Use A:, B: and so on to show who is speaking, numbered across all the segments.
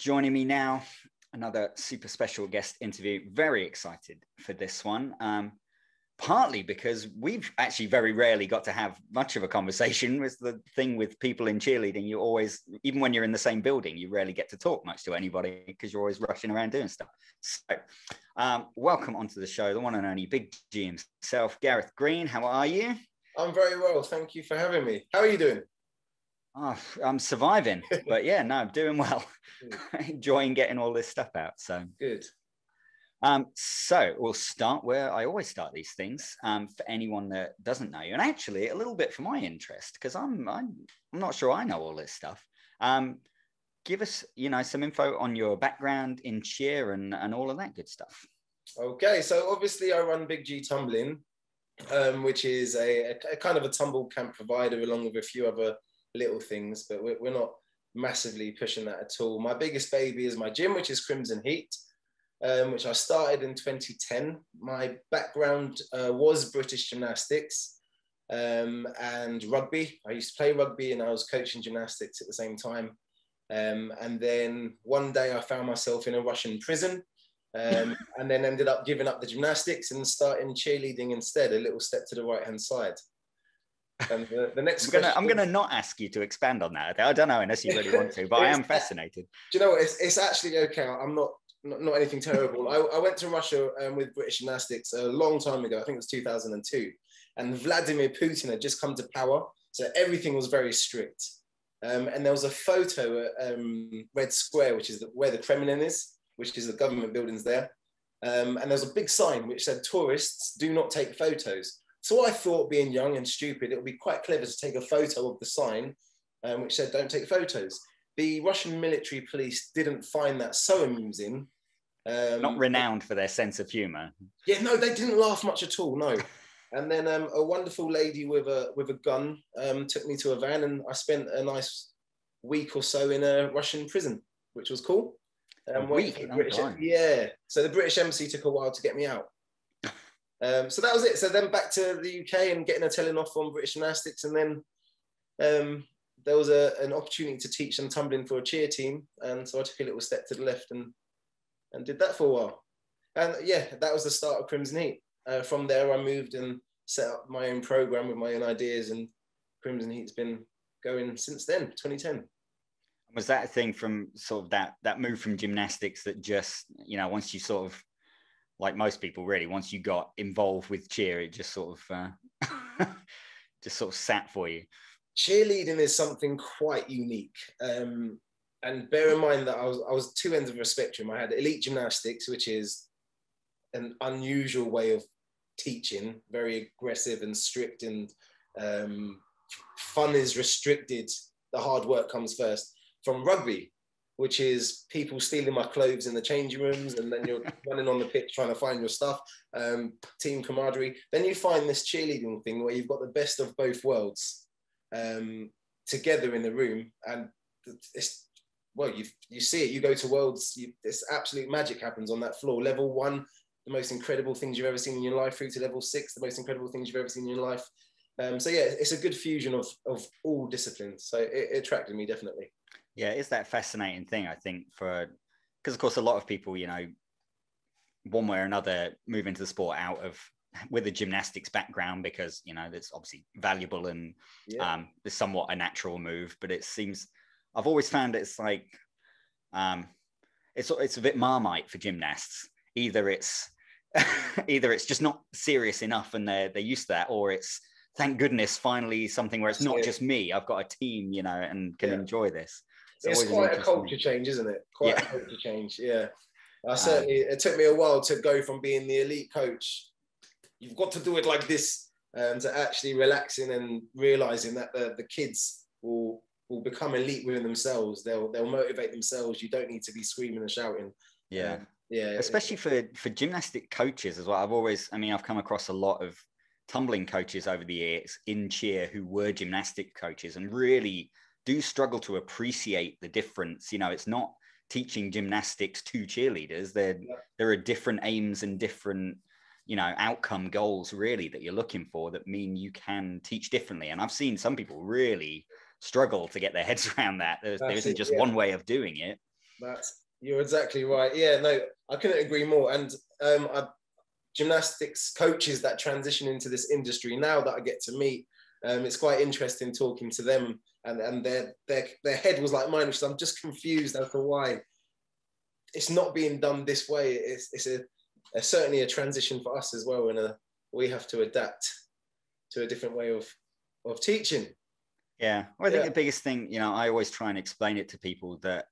A: Joining me now, another super special guest interview. Very excited for this one. Partly because we've actually very rarely got to have much of a conversation. With the thing with people in cheerleading, you always, even when you're in the same building, you rarely get to talk much to anybody because you're always rushing around doing stuff. So welcome onto the show, the one and only Big G himself, Gareth Green. How are you?
B: I'm very well. Thank you for having me. How are you doing?
A: Oh, I'm surviving, but yeah, no, I'm doing well. Enjoying getting all this stuff out. So
B: good.
A: So we'll start where I always start these things, for anyone that doesn't know you, and actually a little bit for my interest, because I'm not sure I know all this stuff. Give us, some info on your background in cheer and all of that good stuff.
B: Okay, so obviously I run Big G Tumbling, which is a kind of a tumble camp provider along with a few other little things, but we're not massively pushing that at all. My biggest baby is my gym, which is Crimson Heat. Which I started in 2010. My background was British gymnastics and rugby. I used to play rugby and I was coaching gymnastics at the same time. And then one day I found myself in a Russian prison and then ended up giving up the gymnastics and starting cheerleading instead, a little step to the right-hand side. And the next
A: I'm gonna not ask you to expand on that. I don't know unless you really want to, but I am fascinated.
B: Do you know what? It's actually okay. I'm not anything terrible. I went to Russia with British gymnastics a long time ago. I think it was 2002. And Vladimir Putin had just come to power. So everything was very strict. And there was a photo at Red Square, which is where the Kremlin is, which is the government buildings there. And there was a big sign which said, "Tourists do not take photos." So I thought, being young and stupid, it would be quite clever to take a photo of the sign which said, "Don't take photos." The Russian military police didn't find that so amusing.
A: Not renowned for their sense of humor.
B: Yeah, no, they didn't laugh much at all, no. And then a wonderful lady with a gun took me to a van, and I spent a nice week or so in a Russian prison, which was cool.
A: A week?
B: Yeah. So the British embassy took a while to get me out. So that was it. So then back to the UK and getting a telling off on British gymnastics, and then there was an opportunity to teach some tumbling for a cheer team, and so I took a little step to the left and did that for a while. And yeah, that was the start of Crimson Heat. From there, I moved and set up my own program with my own ideas, and Crimson Heat's been going since then, 2010.
A: Was that a thing from sort of that move from gymnastics that just, once you sort of, like most people really, once you got involved with cheer, it just sort of sat for you?
B: Cheerleading is something quite unique. And bear in mind that I was two ends of a spectrum. I had elite gymnastics, which is an unusual way of teaching, very aggressive and strict, and fun is restricted. The hard work comes first. From rugby, which is people stealing my clothes in the changing rooms, and then you're running on the pitch trying to find your stuff, team camaraderie. Then you find this cheerleading thing where you've got the best of both worlds together in the room, and it's, well, you see it, you go to Worlds, this absolute magic happens on that floor. Level 1, the most incredible things you've ever seen in your life, through to level 6, the most incredible things you've ever seen in your life. So yeah, it's a good fusion of all disciplines. So it attracted me, definitely.
A: Yeah, it's that fascinating thing, I think, because of course a lot of people, one way or another move into the sport with a gymnastics background because, it's obviously valuable and it's somewhat a natural move, but it seems, I've always found it's like, it's a bit Marmite for gymnasts. Either it's just not serious enough and they're used to that, or it's, thank goodness, finally something where it's not just me. I've got a team, and can enjoy this.
B: It's quite a culture change, isn't it? Quite a culture change, yeah. It took me a while to go from being the elite coach, you've got to do it like this, to actually relaxing and realizing that the kids will become elite within themselves. They'll motivate themselves. You don't need to be screaming and shouting.
A: Yeah. Especially for gymnastic coaches as well. I've come across a lot of tumbling coaches over the years in cheer who were gymnastic coaches and really do struggle to appreciate the difference. It's not teaching gymnastics to cheerleaders. There are different aims and different, outcome goals really that you're looking for that mean you can teach differently. And I've seen some people really struggle to get their heads around that. There isn't just one way of doing it.
B: You're exactly right. Yeah, no, I couldn't agree more. And gymnastics coaches that transition into this industry now that I get to meet, it's quite interesting talking to them, and their head was like mine, which I'm just confused as to why it's not being done this way. It's certainly a transition for us as well, and we have to adapt to a different way of teaching.
A: Yeah, well, I think the biggest thing, you know, I always try and explain it to people that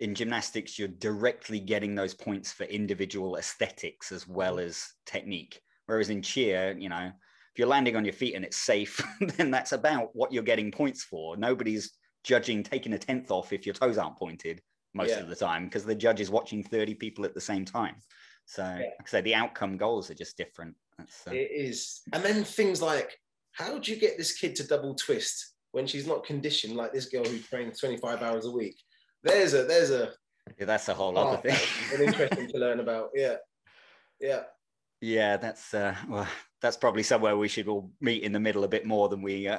A: in gymnastics, you're directly getting those points for individual aesthetics as well as technique. Whereas in cheer, you know, if you're landing on your feet and it's safe, then that's about what you're getting points for. Nobody's judging taking a 10th off if your toes aren't pointed most of the time, because the judge is watching 30 people at the same time. So, like I say, the outcome goals are just different.
B: It is. And then things like, how do you get this kid to double twist when she's not conditioned like this girl who trains 25 hours a week? There's
A: that's a whole other thing.
B: And interesting to learn about.
A: Yeah, that's well, that's probably somewhere we should all meet in the middle a bit more than we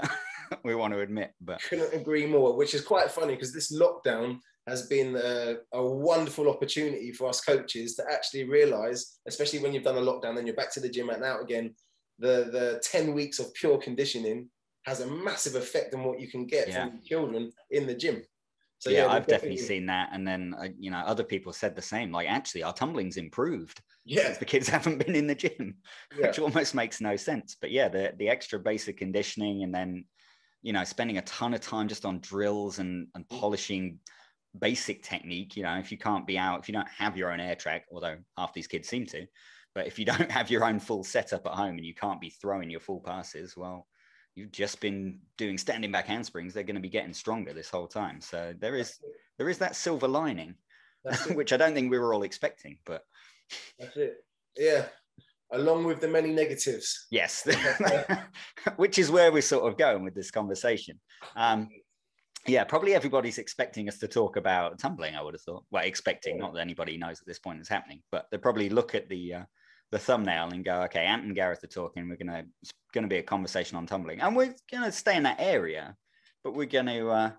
A: we want to admit. But
B: couldn't agree more, which is quite funny because this lockdown has been a wonderful opportunity for us coaches to actually realize, especially when you've done a lockdown, then you're back to the gym and out again, the 10 weeks of pure conditioning has a massive effect on what you can get from children in the gym. So
A: yeah, I've definitely seen that. And then, you know, other people said the same, like, actually, our tumbling's improved since the kids haven't been in the gym, which almost makes no sense. But yeah, the extra basic conditioning, and then, you know, spending a ton of time just on drills and polishing basic technique. You know, if you can't be out, if you don't have your own air track, although half these kids seem to, but if you don't have your own full setup at home and you can't be throwing your full passes, well, you've just been doing standing back handsprings, they're going to be getting stronger this whole time. So there is that silver lining, which I don't think we were all expecting, but
B: that's it. Yeah. Along with the many negatives.
A: Yes. Which is where we're sort of going with this conversation. Yeah, probably everybody's expecting us to talk about tumbling, I would have thought. Well, expecting, not that anybody knows at this point it's happening, but they probably look at the thumbnail and go, okay, Ant and Gareth are talking. It's going to be a conversation on tumbling, and we're going to stay in that area, but we're going to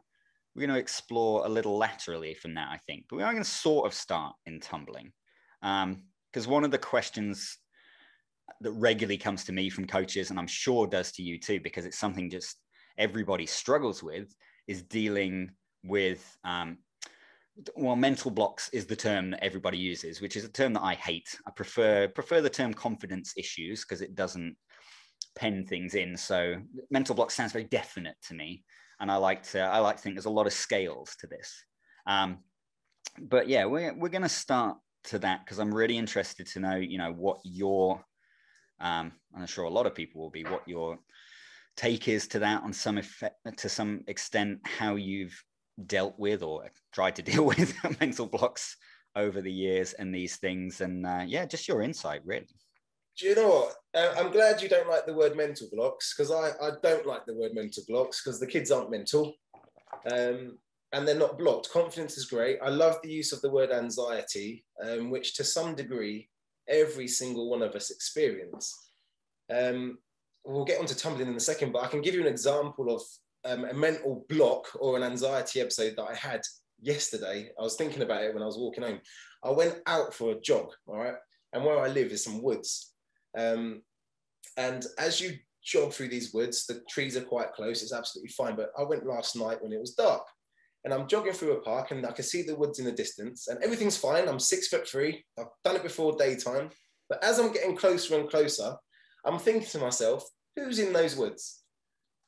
A: explore a little laterally from that, I think. But we are going to sort of start in tumbling, because one of the questions that regularly comes to me from coaches, and I'm sure does to you too, because it's something just everybody struggles with, is dealing with mental blocks is the term that everybody uses, which is a term that I hate. I prefer the term confidence issues because it doesn't pen things in. So mental block sounds very definite to me, and I like to think there's a lot of scales to this. But yeah, we're going to start to that because I'm really interested to know, you know, what your I'm sure a lot of people will be, what your take is to that to some extent, how you've dealt with or tried to deal with mental blocks over the years and these things, and just your insight, really.
B: Do you know what? I'm glad you don't like the word mental blocks, because I don't like the word mental blocks, because the kids aren't mental, and they're not blocked. Confidence is great. I love the use of the word anxiety, which to some degree every single one of us experience. We'll get onto tumbling in a second, but I can give you an example of a mental block or an anxiety episode that I had yesterday. I was thinking about it when I was walking home. I went out for a jog, all right? And where I live is some woods. And as you jog through these woods, the trees are quite close, it's absolutely fine. But I went last night when it was dark, and I'm jogging through a park and I can see the woods in the distance and everything's fine. I'm 6'3". I've done it before daytime. But as I'm getting closer and closer, I'm thinking to myself, who's in those woods?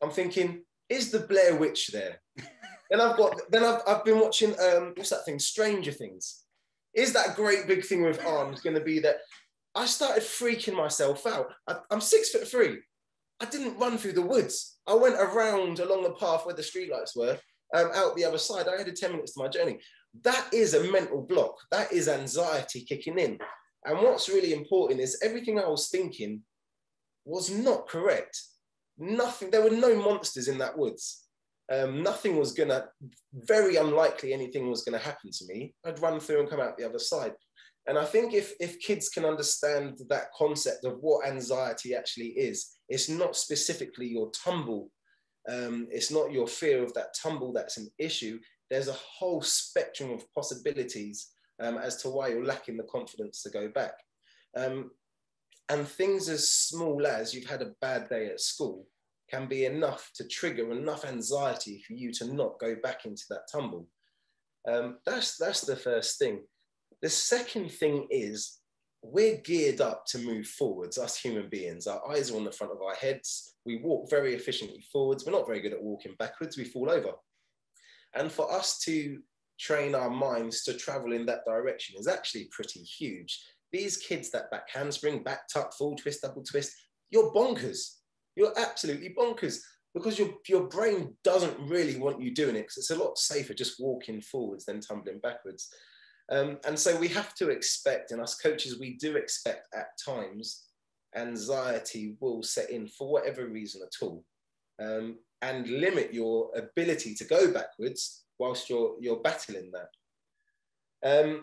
B: I'm thinking, is the Blair Witch there? Then I've been watching, what's that thing? Stranger Things. Is that great big thing with arms going to be that? I started freaking myself out. I'm 6'3". I didn't run through the woods. I went around along the path where the streetlights were, out the other side. I added 10 minutes to my journey. That is a mental block. That is anxiety kicking in. And what's really important is everything I was thinking was not correct. Nothing, there were no monsters in that woods. Nothing was very unlikely anything was gonna happen to me. I'd run through and come out the other side. And I think if kids can understand that concept of what anxiety actually is, it's not specifically your tumble. It's not your fear of that tumble that's an issue. there's a whole spectrum of possibilities as to why you're lacking the confidence to go back. And things as small as you've had a bad day at school can be enough to trigger enough anxiety for you to not go back into that tumble. That's the first thing. The second thing is, we're geared up to move forwards, us human beings. Our eyes are on the front of our heads. We walk very efficiently forwards. We're not very good at walking backwards. We fall over. And for us to train our minds to travel in that direction is actually pretty huge. These kids that back handspring, back tuck, full twist, double twist, you're bonkers. You're absolutely bonkers, because your brain doesn't really want you doing it, because it's a lot safer just walking forwards than tumbling backwards. And so we have to expect, and us coaches, we do expect at times, anxiety will set in for whatever reason at all, and limit your ability to go backwards whilst you're battling that.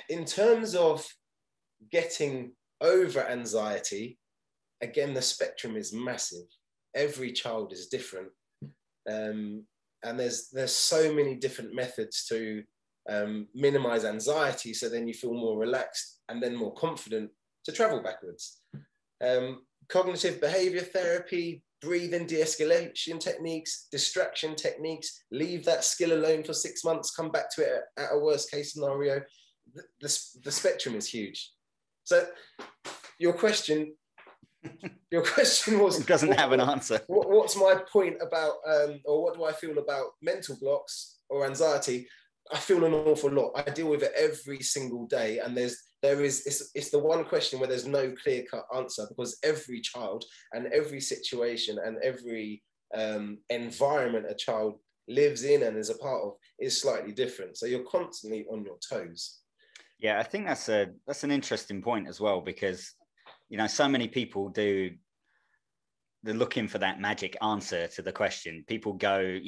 B: In terms of getting over anxiety, again, the spectrum is massive. Every child is different. And there's so many different methods to minimize anxiety, so then you feel more relaxed and then more confident to travel backwards. Cognitive behavior therapy, breathing de-escalation techniques, distraction techniques, leave that skill alone for 6 months, come back to it at a worst case scenario. The spectrum is huge. So your question was,
A: it doesn't have an answer.
B: What's my point about, or what do I feel about mental blocks or anxiety? I feel an awful lot. I deal with it every single day, and it's the one question where there's no clear-cut answer, because every child and every situation and every environment a child lives in and is a part of is slightly different. So you're constantly on your toes.
A: Yeah, I think that's an interesting point as well, because so many people they're looking for that magic answer to the question. People go,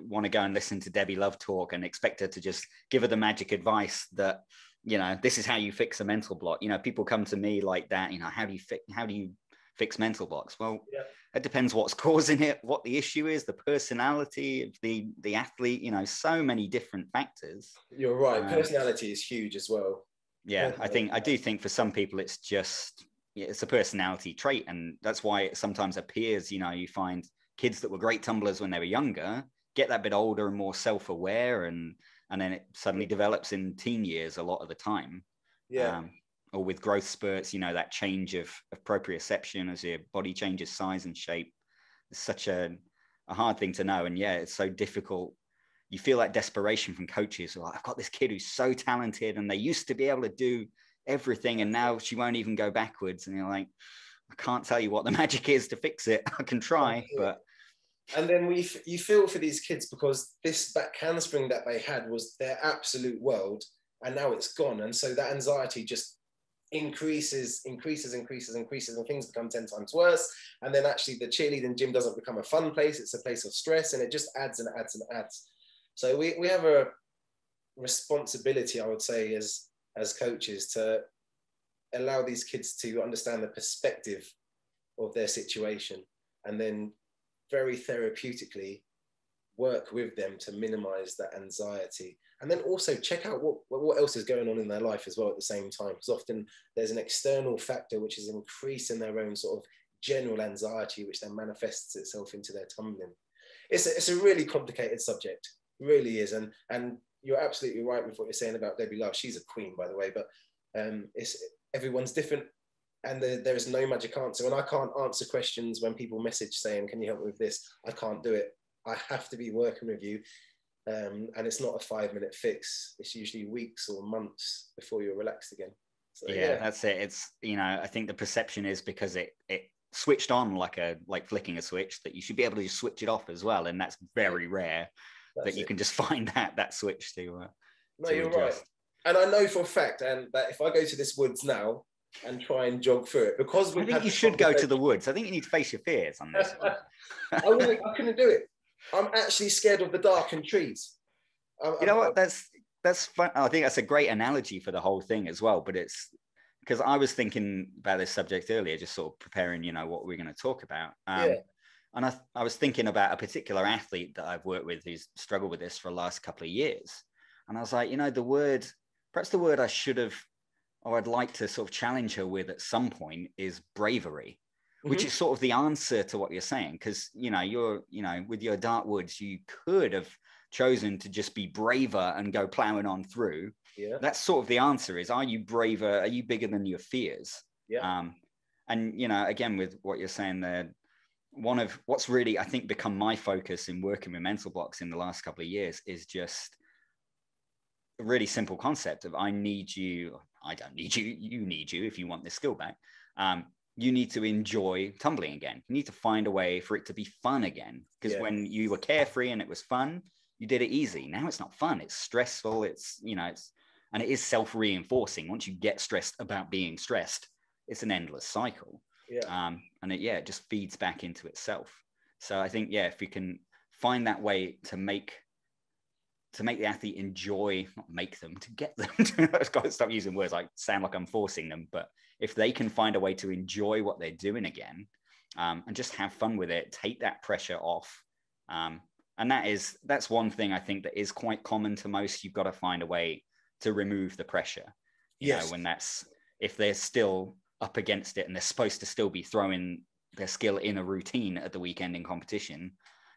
A: want to go and listen to Debbie Love talk and expect her to just give her the magic advice that, this is how you fix a mental block. People come to me like that, how do you fix mental blocks? Well, yeah. It depends what's causing it, what the issue is, the personality of the athlete, so many different factors.
B: You're right. Personality is huge as well.
A: Yeah, I do think for some people it's a personality trait, and that's why it sometimes appears, you find kids that were great tumblers when they were younger get that bit older and more self-aware, and then it suddenly develops in teen years a lot of the time.
B: Yeah.
A: Or with growth spurts, that change of proprioception as your body changes size and shape. It's such a hard thing to know, and yeah, it's so difficult. You feel that desperation from coaches. Like, I've got this kid who's so talented, and they used to be able to do everything, and now she won't even go backwards. And you're like, I can't tell you what the magic is to fix it. I can try, but.
B: And then you feel for these kids, because this back handspring that they had was their absolute world, and now it's gone. And so that anxiety just increases, and things become 10 times worse. And then actually the cheerleading gym doesn't become a fun place. It's a place of stress, and it just adds and adds and adds. So we have a responsibility, I would say, as coaches, to allow these kids to understand the perspective of their situation, and then very therapeutically work with them to minimize that anxiety. And then also check out what else is going on in their life as well at the same time, because often there's an external factor which is increasing their own sort of general anxiety, which then manifests itself into their tumbling. It's a really complicated subject, it really is. And you're absolutely right with what you're saying about Debbie Love. She's a queen, by the way, but everyone's different, and there is no magic answer. And I can't answer questions when people message saying, can you help me with this? I can't do it. I have to be working with you. And it's not a 5-minute fix. It's usually weeks or months before you're relaxed again. So,
A: yeah, that's it. It's, I think the perception is because it switched on like flicking a switch, that you should be able to just switch it off as well. And that's very rare. That you can just find that switch to
B: no, you're adjust. Right. And I know for a fact, and that if I go to this woods now and try and jog through it, because I
A: think you should go to the woods. I think you need to face your fears on this one.
B: I couldn't do it. I'm actually scared of the dark and trees.
A: You know what? That's fun. I think that's a great analogy for the whole thing as well. But it's because I was thinking about this subject earlier, just sort of preparing, what we're going to talk about. And I was thinking about a particular athlete that I've worked with who's struggled with this for the last couple of years. And I was like, perhaps the word I should have, or I'd like to sort of challenge her with at some point is bravery, which is sort of the answer to what you're saying. Because, with your dark woods, you could have chosen to just be braver and go plowing on through.
B: Yeah.
A: That's sort of the answer is, are you braver? Are you bigger than your fears?
B: Yeah.
A: And, again, with what you're saying there, one of what's really, I think, become my focus in working with mental blocks in the last couple of years is just a really simple concept of I need you. I don't need you. You need you if you want this skill back. You need to enjoy tumbling again. You need to find a way for it to be fun again. Because when you were carefree and it was fun, you did it easy. Now it's not fun. It's stressful. And it is self-reinforcing. Once you get stressed about being stressed, it's an endless cycle.
B: Yeah.
A: And it just feeds back into itself. So I think, if we can find that way to make the athlete enjoy, not make them, to get them to, I've got to stop using words like sound like I'm forcing them, but if they can find a way to enjoy what they're doing again, and just have fun with it, take that pressure off. And that's one thing I think that is quite common to most. You've got to find a way to remove the pressure. If they're still up against it and they're supposed to still be throwing their skill in a routine at the weekend in competition,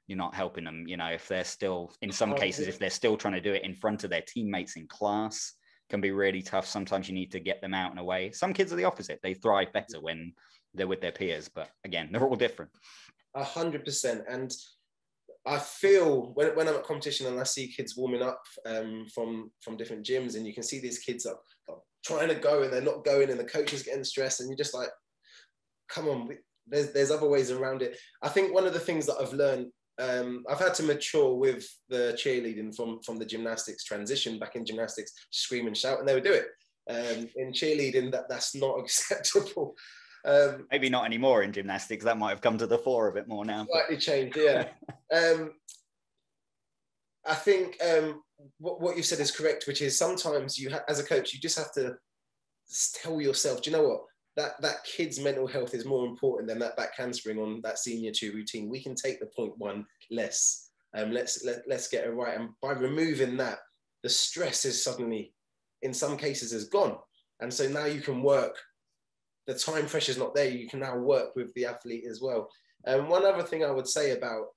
A: you're not helping them. If they're still, in some cases, if they're still trying to do it in front of their teammates in class, can be really tough. Sometimes you need to get them out and away. Some kids are the opposite. They thrive better when they're with their peers, but again, they're all different.
B: 100%. And I feel when I'm at competition and I see kids warming up from different gyms, and you can see these kids are trying to go and they're not going, and the coach is getting stressed, and you're just like, come on, there's other ways around it. I think one of the things that I've learned, I've had to mature with the cheerleading from the gymnastics transition. Back in gymnastics, scream and shout and they would do it. In cheerleading, that's not acceptable.
A: Maybe not anymore in gymnastics. That might have come to the fore a bit more now.
B: Slightly changed, yeah. I think what you said is correct, which is sometimes as a coach, you just have to tell yourself, do you know what? That kid's mental health is more important than that back handspring on that senior 2 routine. We can take the 0.1 less. Let's get it right. And by removing that, the stress is suddenly, in some cases, is gone. And so now you can work. The time pressure is not there. You can now work with the athlete as well. And one other thing I would say about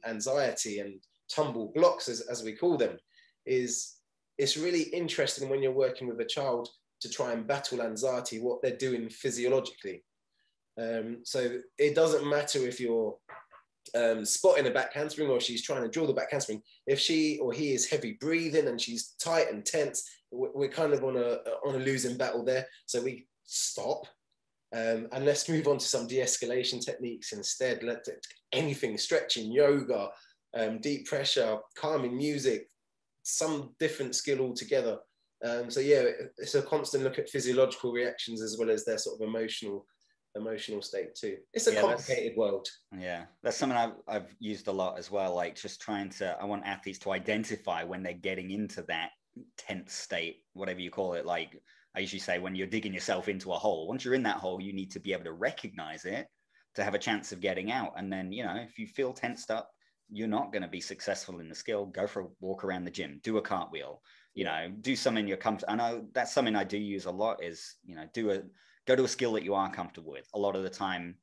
B: anxiety and tumble blocks, as we call them, is it's really interesting when you're working with a child to try and battle anxiety, what they're doing physiologically. So it doesn't matter if you're spotting a back handspring or she's trying to draw the back handspring. If she or he is heavy breathing and she's tight and tense, we're kind of on a losing battle there. So we stop and let's move on to some de-escalation techniques instead. Anything, stretching, yoga, deep pressure, calming music, some different skill altogether. So yeah, it's a constant look at physiological reactions as well as their sort of emotional state too. It's a complicated world.
A: Yeah, that's something I've used a lot as well. Like just I want athletes to identify when they're getting into that tense state, whatever you call it. Like I usually say, when you're digging yourself into a hole, once you're in that hole, you need to be able to recognize it to have a chance of getting out. And then, if you feel tensed up, you're not going to be successful in the skill. Go for a walk around the gym, do a cartwheel, do something you're comfortable. I know that's something I do use a lot is, go to a skill that you are comfortable with. A lot of the time,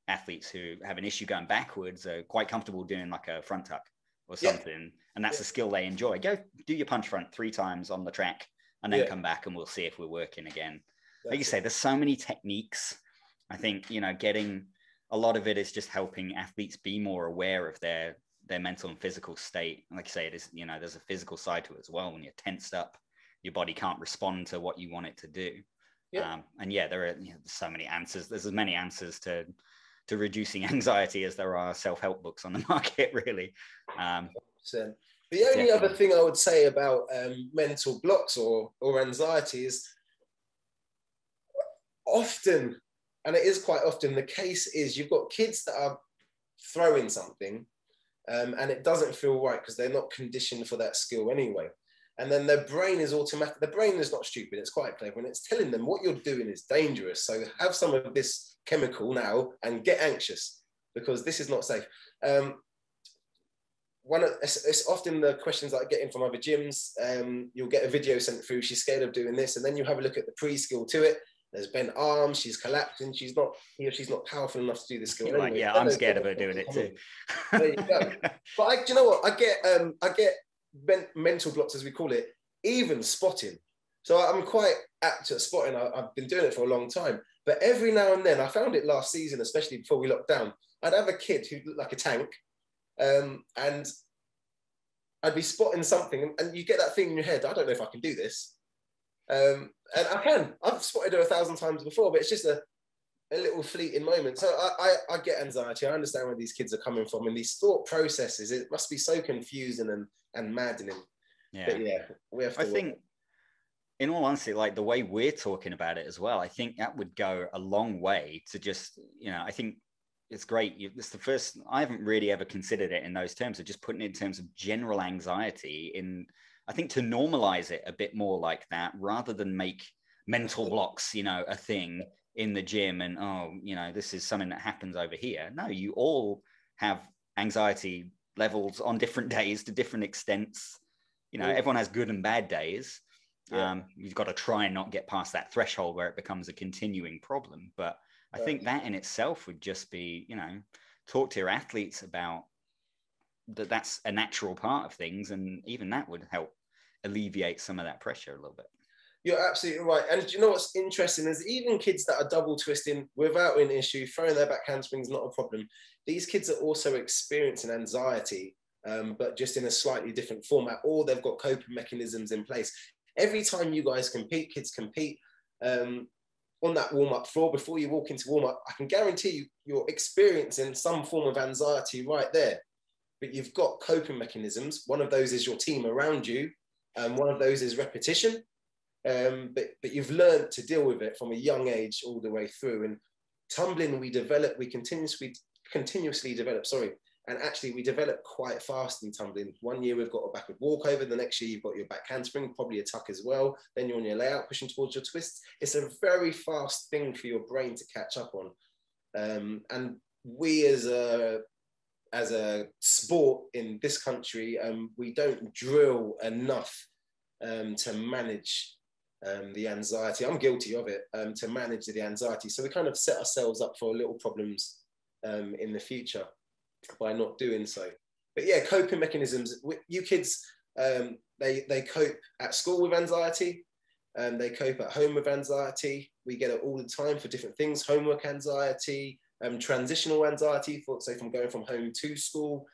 A: athletes who have an issue going backwards are quite comfortable doing like a front tuck or something. And that's a skill they enjoy. Go do your punch front 3 times on the track and then come back and we'll see if we're working again. Like you say, there's so many techniques. I think, getting a lot of it is just helping athletes be more aware of their mental and physical state. And like you say, it is, there's a physical side to it as well. When you're tensed up, your body can't respond to what you want it to do. And there are so many answers. There's as many answers to reducing anxiety as there are self-help books on the market, really.
B: The only other thing I would say about mental blocks or anxiety is often, and it is quite often the case, is you've got kids that are throwing something and it doesn't feel right because they're not conditioned for that skill anyway. And then their brain is automatic. The brain is not stupid. It's quite clever. And it's telling them what you're doing is dangerous. So have some of this chemical now and get anxious. because this is not safe. It's often the questions that I get in from other gyms. You'll get a video sent through, she's scared of doing this, and then you have a look at the pre-skill to it. There's bent arms, she's collapsed, and she's not powerful enough to do the skill.
A: Like,
B: anyway.
A: yeah, I'm scared of her doing it too.
B: There you go. But do you know what? I get mental blocks, as we call it, even spotting. So I'm quite apt at spotting. I've been doing it for a long time. But every now and then, I found it last season, especially before we locked down, I'd have a kid who looked like a tank, and I'd be spotting something, and you get that thing in your head, I don't know if I can do this. And I can. I've spotted her 1,000 times before, but it's just a little fleeting moment. So I get anxiety. I understand where these kids are coming from, and these thought processes, it must be so confusing and maddening. Yeah. But yeah, we have to. I
A: think, in all honesty, like the way we're talking about it as well, I think that would go a long way to just, I think it's great. It's the first, I haven't really ever considered it in those terms of just putting it in terms of general anxiety I think to normalize it a bit more like that, rather than make mental blocks, a thing in the gym and, this is something that happens over here. No, you all have anxiety levels on different days to different extents. Everyone has good and bad days. Yeah. You've got to try and not get past that threshold where it becomes a continuing problem. But I think that in itself would just be, talk to your athletes about that's a natural part of things. And even that would help alleviate some of that pressure a little bit.
B: You're absolutely right. And do you know what's interesting is even kids that are double twisting without an issue, throwing their back handspring is not a problem. These kids are also experiencing anxiety, but just in a slightly different format, or they've got coping mechanisms in place. Every time you guys compete, kids compete on that warm-up floor, before you walk into warm-up, I can guarantee you, you're experiencing some form of anxiety right there. But you've got coping mechanisms. One of those is your team around you. One of those is repetition. But you've learned to deal with it from a young age all the way through. And tumbling, we continuously develop, and actually we develop quite fast in tumbling. One year we've got a backward walkover, the next year you've got your back handspring, probably a tuck as well, then you're on your layout pushing towards your twists. It's a very fast thing for your brain to catch up on. And we as a sport in this country, we don't drill enough to manage the anxiety. I'm guilty of it, to manage the anxiety. So we kind of set ourselves up for little problems in the future by not doing so. But yeah, coping mechanisms. You kids, they cope at school with anxiety, they cope at home with anxiety. We get it all the time for different things: homework anxiety, transitional anxiety, say from going from home to school.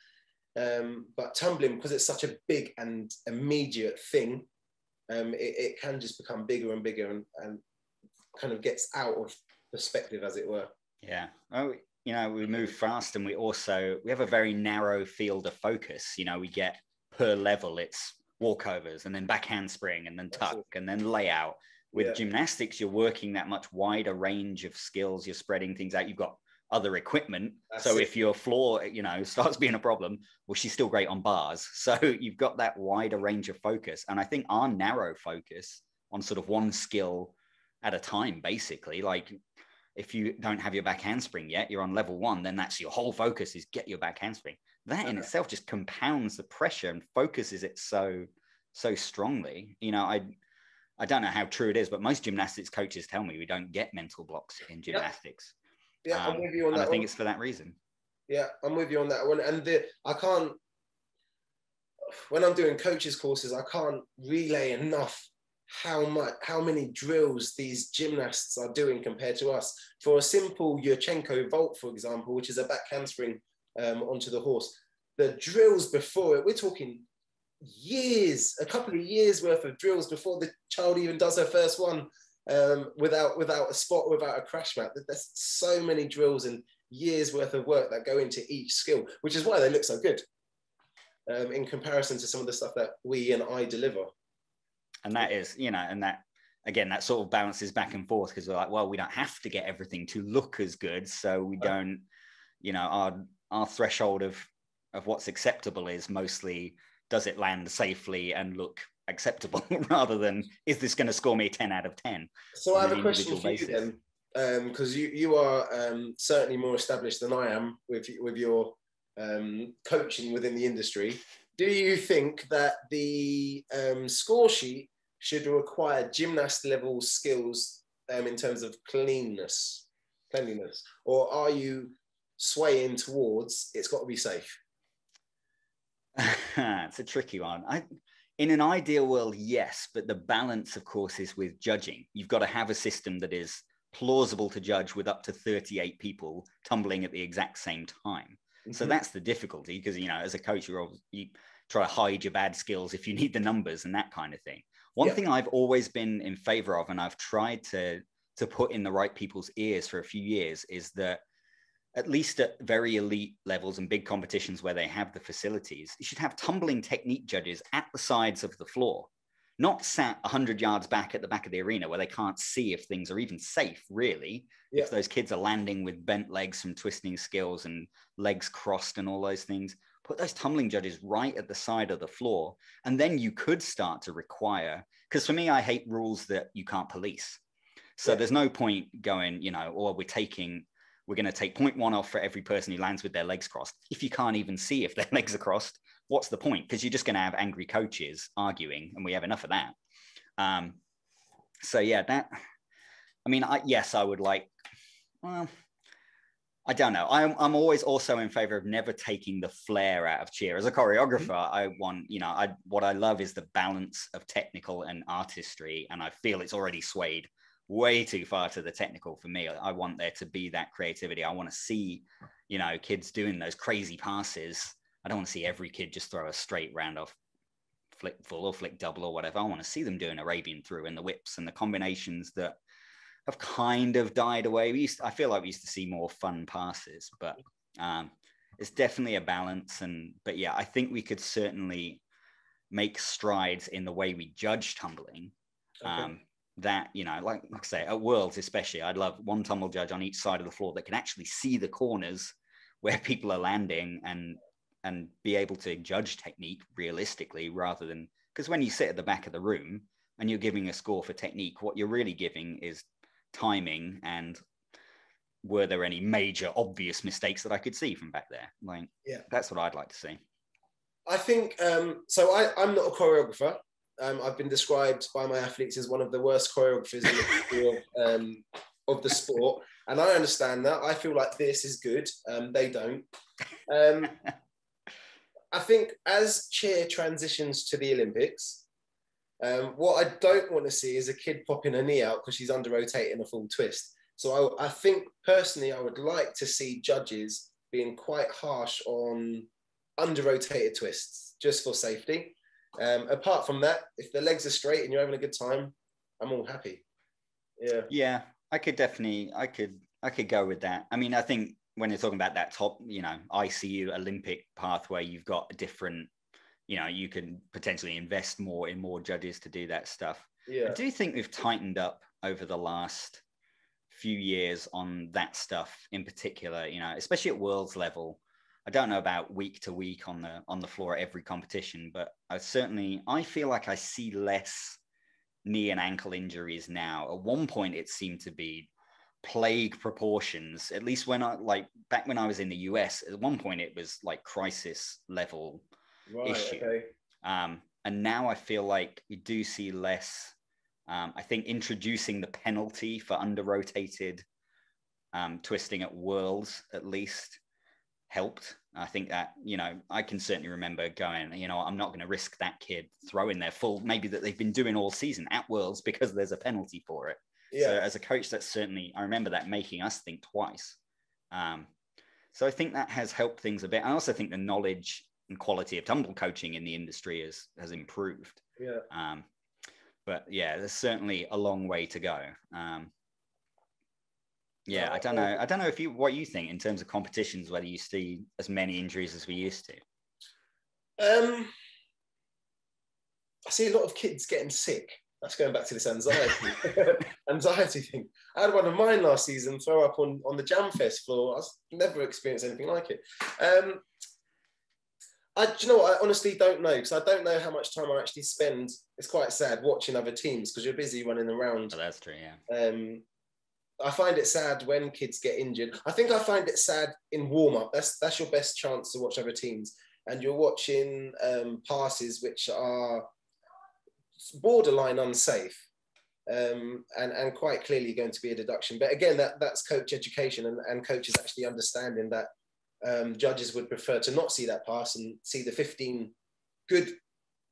B: But tumbling, because it's such a big and immediate thing, it can just become bigger and bigger and kind of gets out of perspective, as it were.
A: Yeah. Oh, we move fast, and we have a very narrow field of focus. We get per level, it's walkovers and then back handspring and then tuck and then layout. With gymnastics, you're working that much wider range of skills. You're spreading things out. You've got other equipment. If your floor, starts being a problem, well, she's still great on bars. So you've got that wider range of focus. And I think our narrow focus on sort of one skill at a time, basically, like if you don't have your back handspring yet, you're on level 1, then that's your whole focus is get your back handspring. That in itself just compounds the pressure and focuses it so strongly. I don't know how true it is, but most gymnastics coaches tell me we don't get mental blocks in gymnastics.
B: Yeah, I'm with you on that.
A: And I think it's for that reason.
B: Yeah, I'm with you on that one. And I can't, when I'm doing coaches courses, I can't relay enough how many drills these gymnasts are doing compared to us. For a simple Yurchenko vault, for example, which is a back handspring onto the horse, the drills before it, we're talking years, a couple of years worth of drills before the child even does her first one, without a spot, without a crash mat. There's so many drills and years worth of work that go into each skill, which is why they look so good in comparison to some of the stuff that we and I deliver.
A: And that is, and that, again, that sort of balances back and forth, because we're like, well, we don't have to get everything to look as good. So we don't, our threshold of what's acceptable is mostly, does it land safely and look acceptable, rather than, is this going to score me 10 out of 10?
B: So I have a question for you then. because you are certainly more established than I am with your coaching within the industry. Do you think that the score sheet should require gymnast level skills in terms of cleanliness, or are you swaying towards it's got to be safe?
A: It's a tricky one. In an ideal world, yes, but the balance, of course, is with judging. You've got to have a system that is plausible to judge with up to 38 people tumbling at the exact same time. Mm-hmm. So that's the difficulty, because, you know, as a coach, you try to hide your bad skills if you need the numbers and that kind of thing. One thing I've always been in favor of, and I've tried to put in the right people's ears for a few years, is that at least at very elite levels and big competitions where they have the facilities, you should have tumbling technique judges at the sides of the floor, not sat 100 yards back at the back of the arena where they can't see if things are even safe, really. Yeah. If those kids are landing with bent legs from twisting skills and legs crossed and all those things, put those tumbling judges right at the side of the floor. And then you could start to require, because for me, I hate rules that you can't police. So there's no point going, you know, or we're going to take 0.1 off for every person who lands with their legs crossed. If you can't even see if their legs are crossed, what's the point? Because you're just going to have angry coaches arguing, and we have enough of that. So yeah, I would like, well, I don't know. I'm always also in favor of never taking the flair out of cheer. As a choreographer, I want, you know, what I love is the balance of technical and artistry. And I feel it's already swayed way too far to the technical for me. I want there to be that creativity. I want to see, you know, kids doing those crazy passes. I don't want to see every kid just throw a straight round off flick full or flick double or whatever. I want to see them doing Arabian through and the whips and the combinations that have kind of died away. I feel like we used to see more fun passes, but it's definitely a balance. But yeah, I think we could certainly make strides in the way we judge tumbling. Okay. That, you know, like I say, at Worlds especially, I'd love one tumble judge on each side of the floor that can actually see the corners where people are landing and be able to judge technique realistically, rather than, because when you sit at the back of the room and you're giving a score for technique, what you're really giving is timing and were there any major obvious mistakes that I could see from back there. Like, yeah, that's what I'd like to see.
B: I think so I'm not a choreographer. I've been described by my athletes as one of the worst choreographers of the sport, and I understand that. I feel like this is good. They don't. I think as cheer transitions to the Olympics, what I don't want to see is a kid popping a knee out because she's under rotating a full twist. So I think personally, I would like to see judges being quite harsh on under rotated twists just for safety. Apart from that, if the legs are straight and you're having a good time, I'm all happy.
A: Yeah, I could go with that. I mean, I think when you're talking about that top, you know, ICU Olympic pathway, you've got a different, you know, you can potentially invest more in more judges to do that stuff. Yeah. I do think we've tightened up over the last few years on that stuff in particular, you know, especially at Worlds level. I don't know about week to week on the floor at every competition, but I feel like I see less knee and ankle injuries now. At one point, it seemed to be plague proportions, at least back when I was in the US, at one point it was like crisis level issue. Okay. And now I feel like you do see less. I think introducing the penalty for under rotated twisting at Worlds at least helped. I think that, you know, I can certainly remember going, you know, I'm not going to risk that kid throwing their full, maybe that they've been doing all season at Worlds because there's a penalty for it. Yeah. So as a coach, that's certainly, I remember that making us think twice. So I think that has helped things a bit. I also think the knowledge and quality of tumble coaching in the industry has improved. Yeah. But yeah, there's certainly a long way to go. Yeah, I don't know what you think in terms of competitions, whether you see as many injuries as we used to.
B: I see a lot of kids getting sick. That's going back to this anxiety thing. I had one of mine last season throw up on the Jam Fest floor. I've never experienced anything like it. Do you know what? I honestly don't know, because I don't know how much time I actually spend. It's quite sad watching other teams because you're busy running around.
A: Oh, that's true, yeah.
B: I find it sad when kids get injured. I think I find it sad in warm-up. That's your best chance to watch other teams. And you're watching passes which are borderline unsafe, and quite clearly going to be a deduction. But again, that's coach education, and coaches actually understanding that judges would prefer to not see that pass and see the 15 good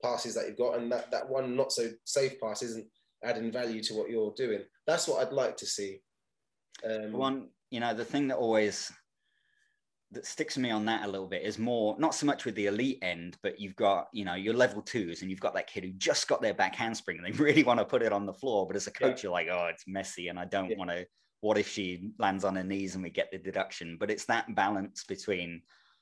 B: passes that you've got, and that one not so safe pass isn't adding value to what you're doing. That's what I'd like to see.
A: One, the thing that sticks with me on that a little bit is more, not so much with the elite end, but you've got, your level twos, and you've got that kid who just got their back handspring and they really want to put it on the floor. But as a coach, you're like, oh, it's messy and I don't want to, what if she lands on her knees and we get the deduction? But it's that balance between,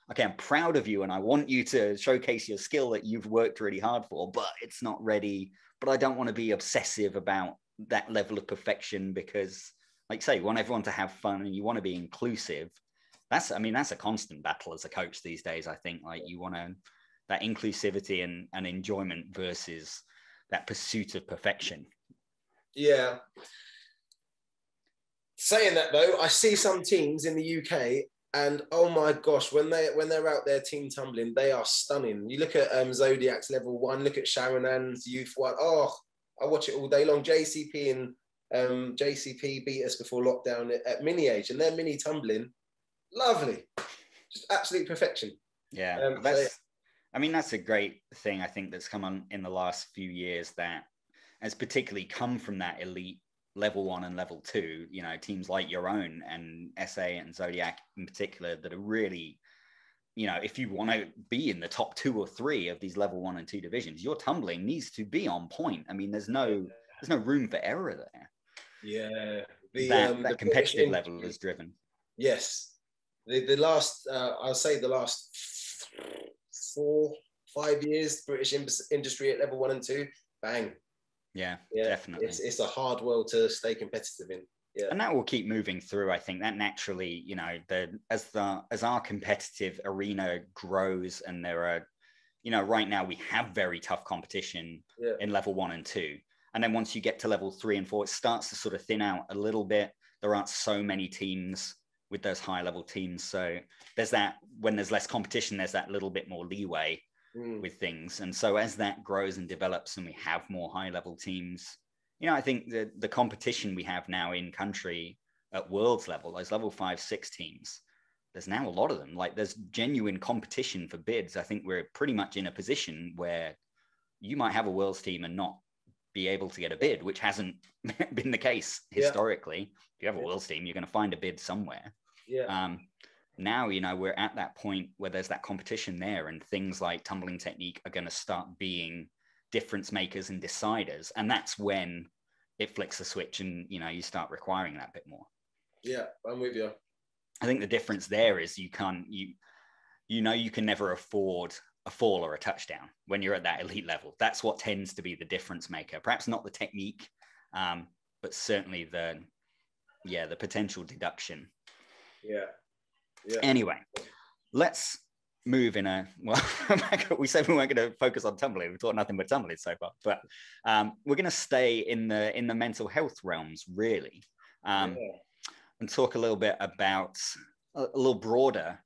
A: okay, I'm proud of you and I want you to showcase your skill that you've worked really hard for, but it's not ready. But I don't want to be obsessive about that level of perfection because, like you say, you want everyone to have fun and you want to be inclusive. That's a constant battle as a coach these days. I think like you want that inclusivity and enjoyment versus that pursuit of perfection.
B: Yeah. Saying that though, I see some teams in the UK and oh my gosh, when they're out there team tumbling, they are stunning. You look at Zodiac's level 1, look at Sharon Ann's youth 1. Oh, I watch it all day long. JCP and JCP beat us before lockdown at mini age, and their mini tumbling, lovely, just absolute perfection.
A: Yeah, that's a great thing I think that's come on in the last few years, that has particularly come from that elite level 1 and level 2, teams like your own and SA and Zodiac in particular that are really, if you want to be in the top 2 or 3 of these level 1 and 2 divisions, your tumbling needs to be on point. I mean, there's no room for error there.
B: Yeah,
A: the competitive level is driven.
B: Yes, the last I'll say the last 4-5 years, British industry at level 1 and 2, bang.
A: Yeah, definitely.
B: It's a hard world to stay competitive in. Yeah,
A: and that will keep moving through. I think that naturally, as our competitive arena grows, and there are, right now we have very tough competition in level 1 and 2. And then once you get to level 3 and 4, it starts to sort of thin out a little bit. There aren't so many teams with those high level teams. So there's that, when there's less competition, there's that little bit more leeway with things. And so as that grows and develops and we have more high level teams, I think the competition we have now in country at world's level, those level 5-6 teams, there's now a lot of them. Like there's genuine competition for bids. I think we're pretty much in a position where you might have a world's team and not be able to get a bid, which hasn't been the case historically. If you have a world's team, you're going to find a bid somewhere. Now, we're at that point where there's that competition there, and things like tumbling technique are going to start being difference makers and deciders. And that's when it flicks the switch and, you start requiring that bit more.
B: Yeah, I'm with you.
A: I think the difference there is you can never afford a fall or a touchdown when you're at that elite level. That's what tends to be the difference maker. Perhaps not the technique, but certainly the potential deduction.
B: Yeah.
A: Anyway, let's move we said we weren't going to focus on tumbling. We've taught nothing but tumbling so far, but we're going to stay in the mental health realms really, and talk a little bit about a little broader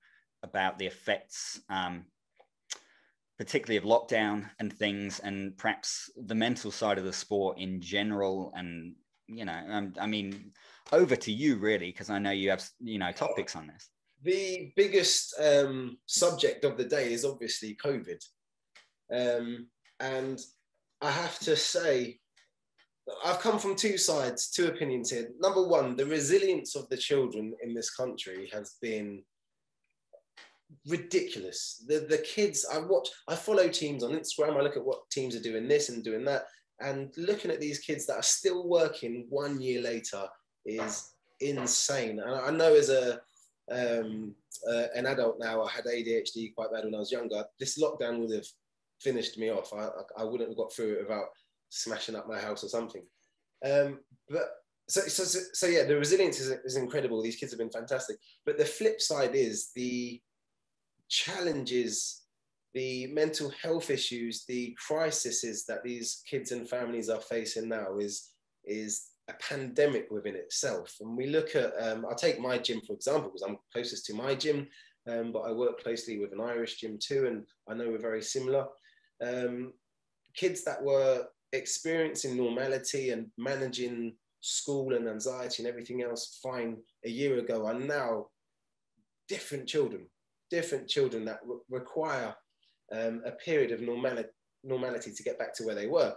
A: about the effects, particularly of lockdown and things, and perhaps the mental side of the sport in general. And over to you really, because I know you have topics on this.
B: The biggest subject of the day is obviously COVID. And I have to say, I've come from two sides, two opinions here. Number one, the resilience of the children in this country has been ridiculous. The kids, I follow teams on Instagram. I look at what teams are doing this and doing that. And looking at these kids that are still working 1 year later is insane. And I know as an adult now, I had ADHD quite bad when I was younger. This lockdown would have finished me off. I wouldn't have got through it without smashing up my house or something. But so yeah, the resilience is incredible. These kids have been fantastic. But the flip side is the challenges, the mental health issues, the crises that these kids and families are facing now is a pandemic within itself. And we look at, I'll take my gym, for example, because I'm closest to my gym, but I work closely with an Irish gym too, and I know we're very similar. Kids that were experiencing normality and managing school and anxiety and everything else fine a year ago are now different children that require a period of normality to get back to where they were.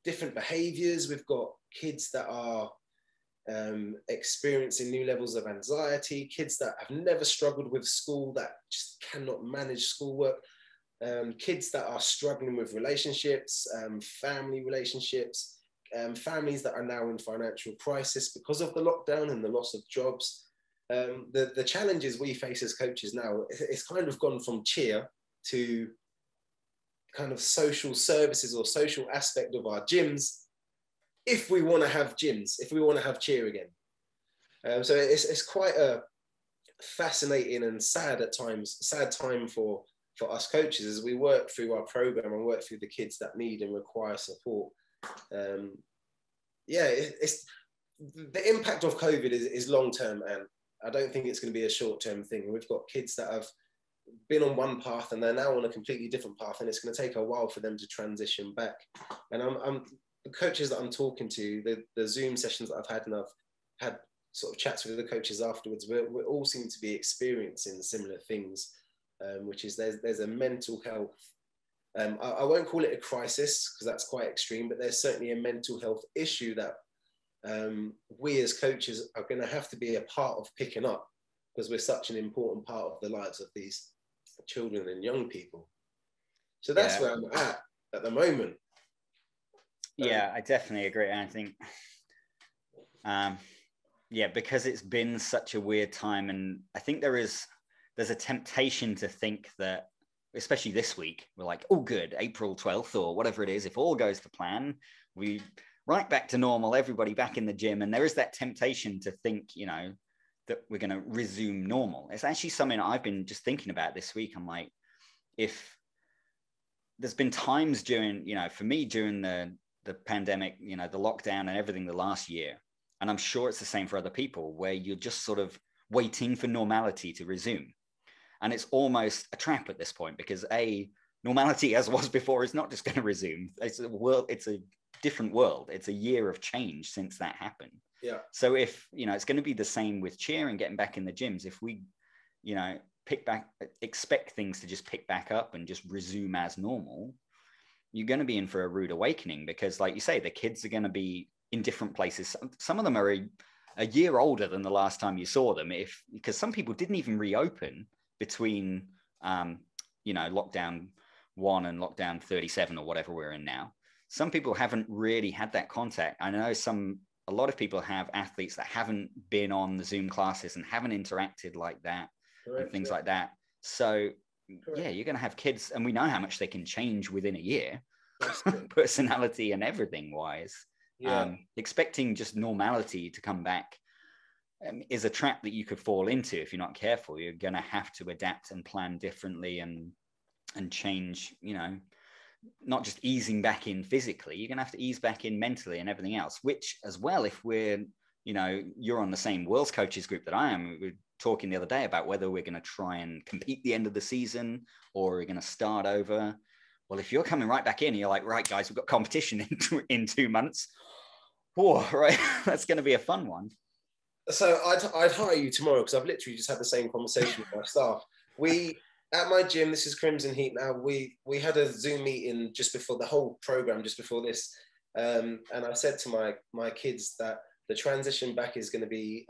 B: Different behaviors. We've got kids that are experiencing new levels of anxiety, kids that have never struggled with school that just cannot manage schoolwork, kids that are struggling with relationships, family relationships, families that are now in financial crisis because of the lockdown and the loss of jobs. The challenges we face as coaches now, it's kind of gone from cheer to kind of social services or social aspect of our gyms, if we want to have gyms, if we want to have cheer again. So it's quite a fascinating and sad time for us coaches as we work through our program and work through the kids that need and require support. It's the impact of COVID is long term, and I don't think it's going to be a short term thing. We've got kids that have been on one path and they're now on a completely different path, and it's going to take a while for them to transition back. And I'm the coaches that I'm talking to, the Zoom sessions that I've had, and I've had sort of chats with the coaches afterwards, we all seem to be experiencing similar things, which is there's a mental health. I won't call it a crisis because that's quite extreme, but there's certainly a mental health issue that we as coaches are going to have to be a part of picking up, because we're such an important part of the lives of these children and young people. So that's where I'm at the moment.
A: Yeah, I definitely agree. And I think, because it's been such a weird time, and I think there's a temptation to think that, especially this week, we're like, oh, good, April 12th or whatever it is, if all goes to plan, we right back to normal, everybody back in the gym. And there is that temptation to think, that we're going to resume normal. It's actually something I've been just thinking about this week. I'm like, if there's been times during, for me, during the pandemic, the lockdown and everything the last year, and I'm sure it's the same for other people, where you're just sort of waiting for normality to resume. And it's almost a trap at this point, because normality as was before is not just going to resume. It's a different world. It's a year of change since that happened.
B: Yeah.
A: So if, it's going to be the same with cheer and getting back in the gyms, if we, expect things to just pick back up and just resume as normal, you're going to be in for a rude awakening, because like you say, the kids are going to be in different places. Some of them are a year older than the last time you saw them, because some people didn't even reopen between, lockdown 1 and lockdown 37 or whatever we're in now. Some people haven't really had that contact. I know a lot of people have athletes that haven't been on the Zoom classes and haven't interacted like that. Correct, and things like that. So correct. You're going to have kids, and we know how much they can change within a year, personality and everything wise. Expecting just normality to come back is a trap that you could fall into if you're not careful. You're going to have to adapt and plan differently and change, not just easing back in physically, you're going to have to ease back in mentally and everything else, which as well, if we're, you're on the same World's Coaches group that I am, we're talking the other day about whether we're going to try and compete the end of the season or we're going to start over. Well, if you're coming right back in, you're like, right, guys, we've got competition in 2 months. Whoa, right. That's going to be a fun one.
B: So I'd hire you tomorrow, because I've literally just had the same conversation with my staff. At my gym, this is Crimson Heat now, we had a Zoom meeting just before the whole program, just before this. And I said to my kids that the transition back is going to be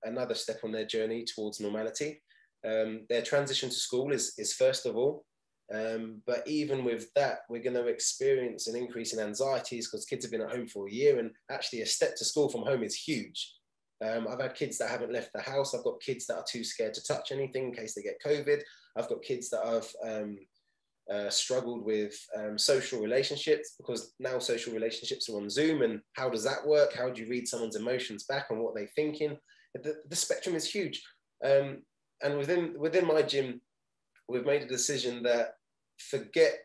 B: another step on their journey towards normality. Their transition to school is first of all. But even with that, we're going to experience an increase in anxieties because kids have been at home for a year, and actually a step to school from home is huge. I've had kids that haven't left the house. I've got kids that are too scared to touch anything in case they get COVID. I've got kids that have struggled with social relationships, because now social relationships are on Zoom, and how does that work? How do you read someone's emotions back on what they're thinking? The spectrum is huge. And within my gym, we've made a decision that forget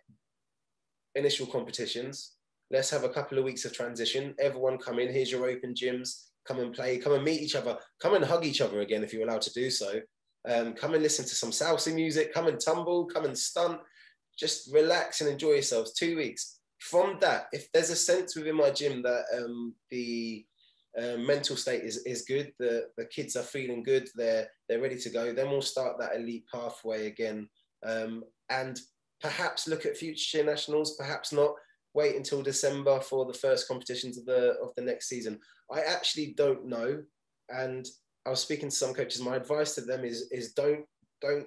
B: initial competitions let's have a couple of weeks of transition. Everyone come in, here's your open gyms, come and play, come and meet each other, come and hug each other again if you're allowed to do so. Come and listen to some salsa music, come and tumble, come and stunt, just relax and enjoy yourselves. 2 weeks. From that, if there's a sense within my gym that the mental state is good, the kids are feeling good, they're ready to go, then we'll start that elite pathway again, and perhaps look at future nationals, perhaps not. Wait until December for the first competitions of the next season. I actually don't know, and I was speaking to some coaches. My advice to them is don't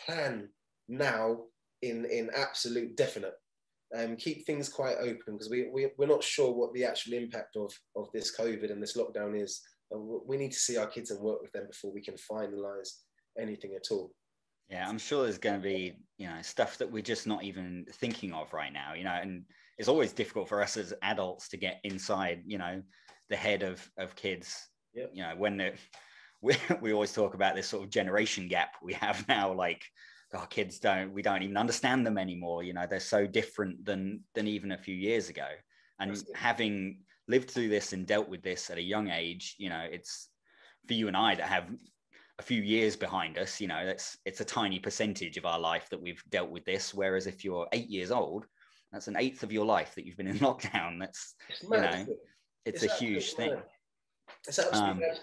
B: plan now in absolute definite. Keep things quite open, because we're not sure what the actual impact of this COVID and this lockdown is. We need to see our kids and work with them before we can finalise anything at all.
A: Yeah, I'm sure there's going to be, stuff that we're just not even thinking of right now, and it's always difficult for us as adults to get inside, the head of kids. Yep. When we always talk about this sort of generation gap we have now, like, our kids we don't even understand them anymore. They're so different than even a few years ago. And having lived through this and dealt with this at a young age, it's for you and I that have a few years behind us, it's a tiny percentage of our life that we've dealt with this. Whereas if you're 8 years old, that's an eighth of your life that you've been in lockdown. That's, it's a huge thing.
B: It's absolutely mad.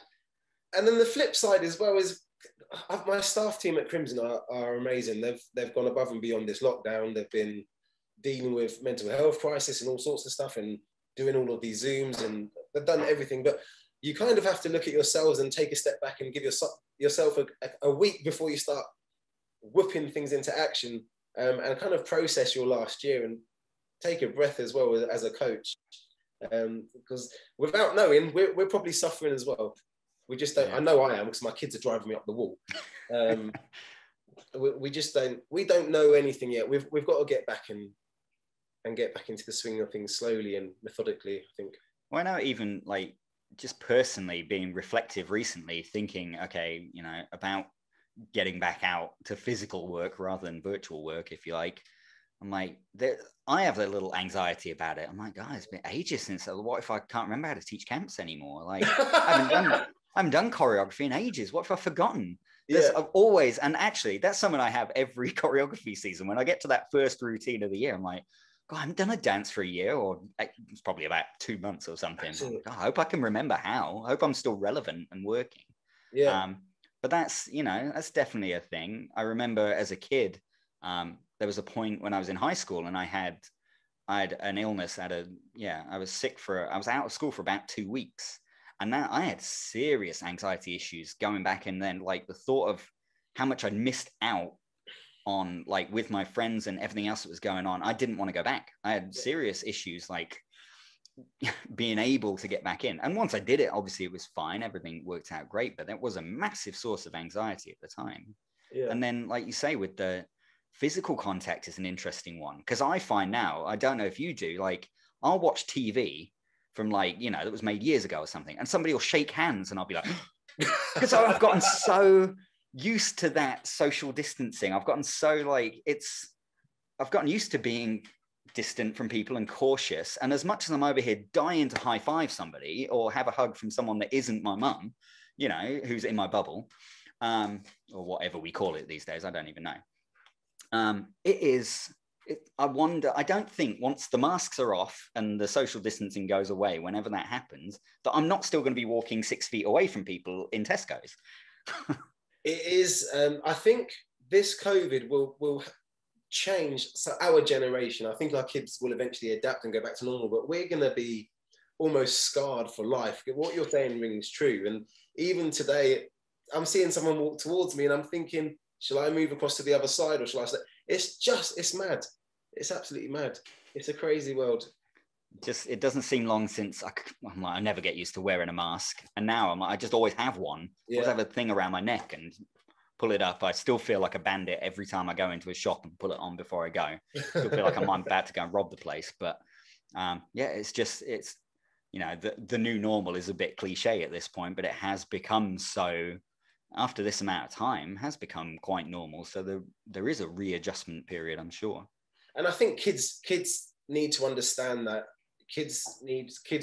B: And then the flip side as well is, my staff team at Crimson are amazing. They've gone above and beyond this lockdown. They've been dealing with mental health crisis and all sorts of stuff, and doing all of these Zooms, and they've done everything. But you kind of have to look at yourselves and take a step back and give yourself a week before you start whooping things into action, and kind of process your last year and take a breath as well as a coach. Because without knowing, we're probably suffering as well. We just don't. Yeah. I know I am, because my kids are driving me up the wall. We just don't. We don't know anything yet. We've got to get back and get back into the swing of things slowly and methodically, I think.
A: Well, I know, even like just personally being reflective recently, thinking, okay, about getting back out to physical work rather than virtual work, if you like. I'm like, I have a little anxiety about it. I'm like, guys, it's been ages since. What if I can't remember how to teach camps anymore? Like, I haven't done choreography in ages. What have I forgotten? I've always, and actually, that's something I have every choreography season. When I get to that first routine of the year, I'm like, God, I haven't done a dance for a year, or it's probably about 2 months or something. Like, I hope I can remember how. I hope I'm still relevant and working.
B: Yeah.
A: But that's, that's definitely a thing. I remember as a kid, there was a point when I was in high school, and I had an illness I was out of school for about 2 weeks. And now I had serious anxiety issues going back, and then like the thought of how much I'd missed out on, like with my friends and everything else that was going on, I didn't want to go back. I had serious issues like being able to get back in. And once I did it, obviously it was fine. Everything worked out great, but that was a massive source of anxiety at the time. Yeah. And then, like you say, with the physical contact is an interesting one, because I find now, I don't know if you do, like I'll watch TV from like, that was made years ago or something, and somebody will shake hands and I'll be like, because I've gotten so used to that social distancing. I've gotten used to being distant from people and cautious. And as much as I'm over here dying to high five somebody or have a hug from someone that isn't my mum, who's in my bubble, or whatever we call it these days, I don't even know. I wonder, I don't think once the masks are off and the social distancing goes away, whenever that happens, that I'm not still going to be walking 6 feet away from people in Tesco's.
B: It is, I think this COVID will change our generation. I think our kids will eventually adapt and go back to normal, but we're going to be almost scarred for life. What you're saying rings true. And even today, I'm seeing someone walk towards me and I'm thinking, shall I move across to the other side, or shall I stay? It's mad. It's absolutely mad. It's a crazy world.
A: It doesn't seem long since I never get used to wearing a mask. And now I just always have one. I always have a thing around my neck and pull it up. I still feel like a bandit every time I go into a shop and pull it on before I go. Still feel like I'm about to go and rob the place. But it's the new normal is a bit cliche at this point, but it has become so, after this amount of time, has become quite normal. So there is a readjustment period, I'm sure.
B: And I think kids need to understand that kids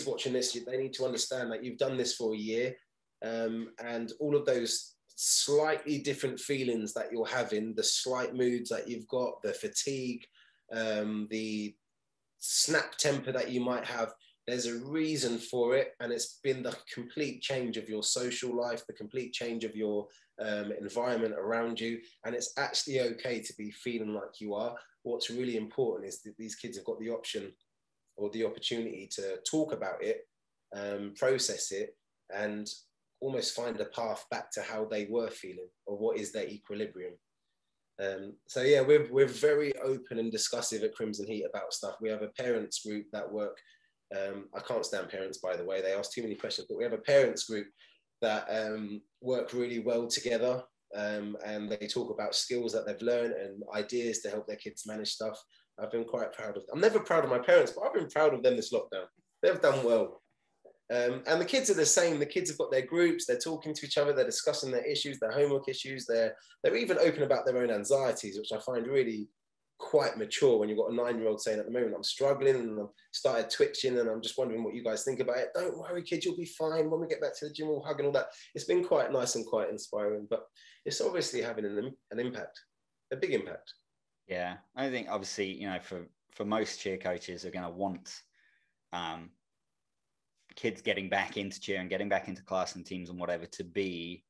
B: watching this, they need to understand that you've done this for a year, and all of those slightly different feelings that you're having, the slight moods that you've got, the fatigue, the snap temper that you might have, there's a reason for it, and it's been the complete change of your social life, the complete change of your environment around you, and it's actually okay to be feeling like you are. What's really important is that these kids have got the option or the opportunity to talk about it, process it, and almost find a path back to how they were feeling, or what is their equilibrium. So yeah, we're very open and discussive at Crimson Heat about stuff. We have a parents group that work, I can't stand parents, by the way, they ask too many questions, but we have a parents group that work really well together, and they talk about skills that they've learned and ideas to help their kids manage stuff. I've been quite proud of them. I'm never proud of my parents, but I've been proud of them this lockdown. They've done well. And the kids are the same. The kids have got their groups, they're talking to each other, they're discussing their issues, their homework issues, they're even open about their own anxieties, which I find really quite mature when you've got a 9-year-old saying at the moment, I'm struggling and I've started twitching and I'm just wondering what you guys think about it. Don't worry, kids, you'll be fine. When we get back to the gym, we'll hug and all that. It's been quite nice and quite inspiring, but it's obviously having an impact, a big impact.
A: Yeah, I think obviously, you know, for most cheer coaches are going to want kids getting back into cheer and getting back into class and teams and whatever to be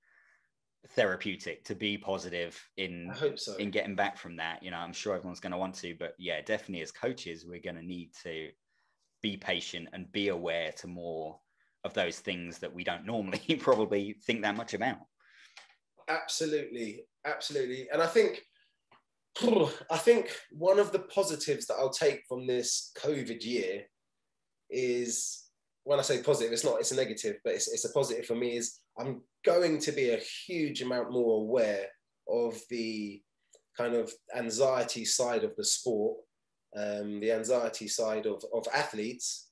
A: therapeutic, to be positive in,
B: I hope so,
A: in getting back from that. You know, I'm sure everyone's going to want to, but yeah, definitely as coaches, we're going to need to be patient and be aware to more of those things that we don't normally probably think that much about.
B: Absolutely. And I think one of the positives that I'll take from this COVID year is, when I say positive, it's a negative, but it's a positive for me, is I'm going to be a huge amount more aware of the kind of anxiety side of the sport, the anxiety side of athletes.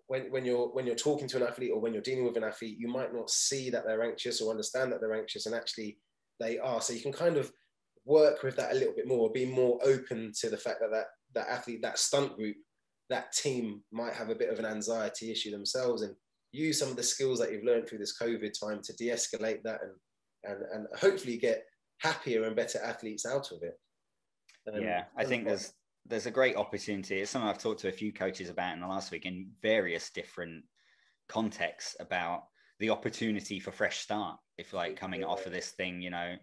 B: When you're talking to an athlete or when you're dealing with an athlete, you might not see that they're anxious or understand that they're anxious, and actually they are. So you can kind of work with that a little bit more, be more open to the fact that athlete, that stunt group, that team might have a bit of an anxiety issue themselves, and use some of the skills that you've learned through this COVID time to de-escalate that and hopefully get happier and better athletes out of it.
A: Yeah, I think there's a great opportunity. It's something I've talked to a few coaches about in the last week in various different contexts about the opportunity for fresh start. If like coming off of this thing, you know,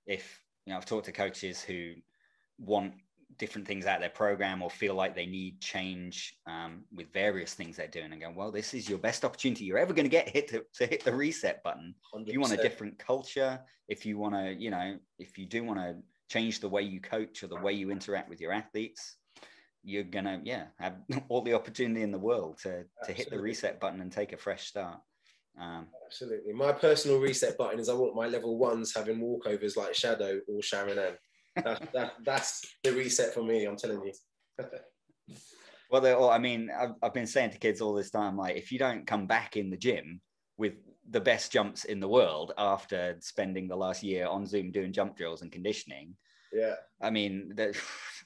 A: if, you know, I've talked to coaches who want different things out of their program or feel like they need change with various things they're doing, and go, well, this is your best opportunity you're ever going to get to hit the reset button. 100%. If you want a different culture, if you want to, you know, if you do want to change the way you coach or the way you interact with your athletes, you're gonna have all the opportunity in the world to hit the reset button and take a fresh start.
B: Absolutely. My personal reset button is I want my level ones having walkovers like Shadow or Sharon Ann. That's the reset for me, I'm telling you.
A: Well, I mean, I've been saying to kids all this time, like, if you don't come back in the gym with the best jumps in the world after spending the last year on Zoom doing jump drills and conditioning, I mean,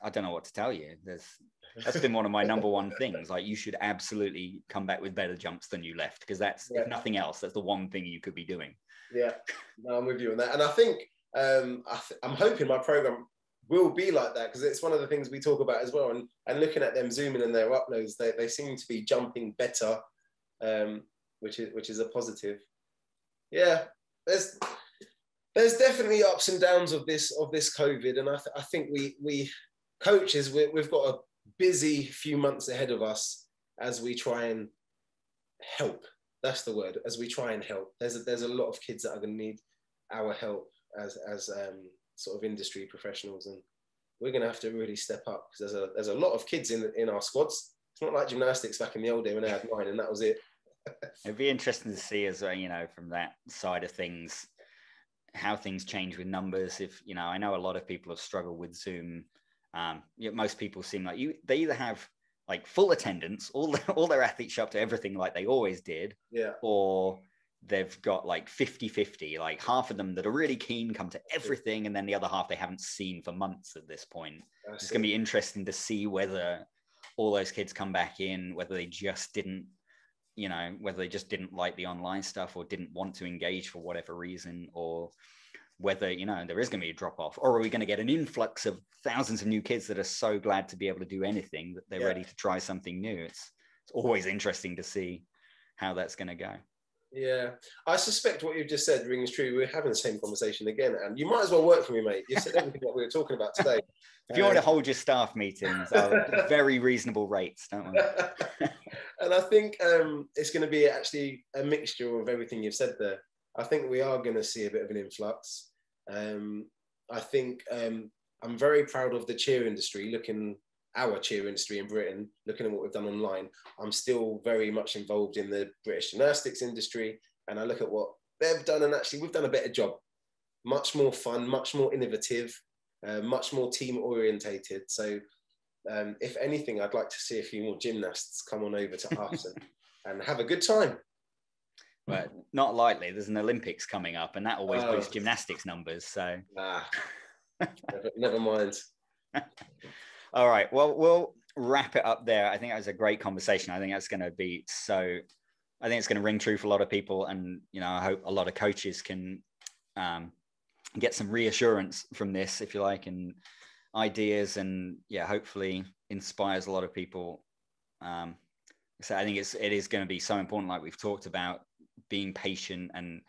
A: I don't know what to tell you. That's been one of my number one things. Like, you should absolutely come back with better jumps than you left, because that's, if nothing else, that's the one thing you could be doing. Yeah,
B: no, I'm with you on that. And I think I'm hoping my program will be like that, because it's one of the things we talk about as well. And looking at them zooming in their uploads, they seem to be jumping better, which is a positive. Yeah, there's definitely ups and downs of this COVID, and I think we coaches, we've got a busy few months ahead of us as we try and help. That's the word. As we try and help, there's a lot of kids that are going to need our help as sort of industry professionals, and we're going to have to really step up, because there's a lot of kids in our squads. It's not like gymnastics back in the old day when they had 9 and that was it.
A: It'd be interesting to see as well, you know, from that side of things, how things change with numbers. If, you know, I know a lot of people have struggled with Zoom. Most people seem like they either have like full attendance, all their athletes show up to everything like they always did, or they've got like 50-50, like half of them that are really keen come to everything, and then the other half they haven't seen for months at this point. It's going to be interesting to see whether all those kids come back in, whether they just didn't, you know, whether they just didn't like the online stuff or didn't want to engage for whatever reason, or whether, you know, there is going to be a drop off, or are we going to get an influx of thousands of new kids that are so glad to be able to do anything that they're ready to try something new. It's always interesting to see how that's going to go. Yeah,
B: I suspect what you've just said rings true. We're having the same conversation again, and you might as well work for me, mate. You said everything that we were talking about today.
A: If you want to hold your staff meetings, very reasonable rates, don't we?
B: And I think it's going to be actually a mixture of everything you've said there. I think we are going to see a bit of an influx. I think I'm very proud of the cheer industry, our cheer industry in Britain, looking at what we've done online. I'm still very much involved in the British gymnastics industry, and I look at what they've done, and actually we've done a better job. Much more fun, much more innovative, much more team orientated. So if anything, I'd like to see a few more gymnasts come on over to us and have a good time.
A: But not likely. There's an Olympics coming up, and that always boosts gymnastics numbers. So
B: never mind.
A: All right. Well, we'll wrap it up there. I think that was a great conversation. I think that's going to be I think it's going to ring true for a lot of people. And, you know, I hope a lot of coaches can get some reassurance from this, if you like, and ideas, and hopefully inspires a lot of people. So I think it is going to be so important, like we've talked about, being patient. And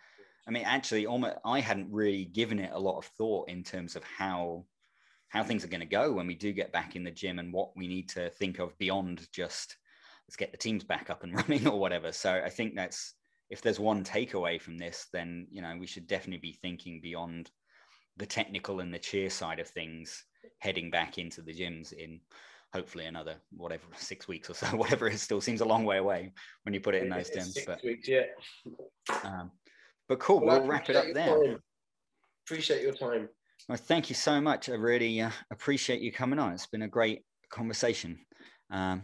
A: I mean, actually, I hadn't really given it a lot of thought in terms of how things are going to go when we do get back in the gym, and what we need to think of beyond just let's get the teams back up and running or whatever. So I think if there's one takeaway from this, then, you know, we should definitely be thinking beyond the technical and the cheer side of things, heading back into the gyms in hopefully another 6 weeks or so, whatever. It still seems a long way away when you put it in those terms.
B: 6 weeks,
A: but cool. We'll wrap it up there.
B: Appreciate your time.
A: Well, thank you so much. I really appreciate you coming on. It's been a great conversation. And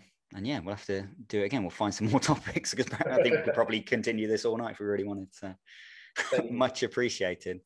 A: we'll have to do it again. We'll find some more topics, because I think we could probably continue this all night if we really wanted. So much appreciated.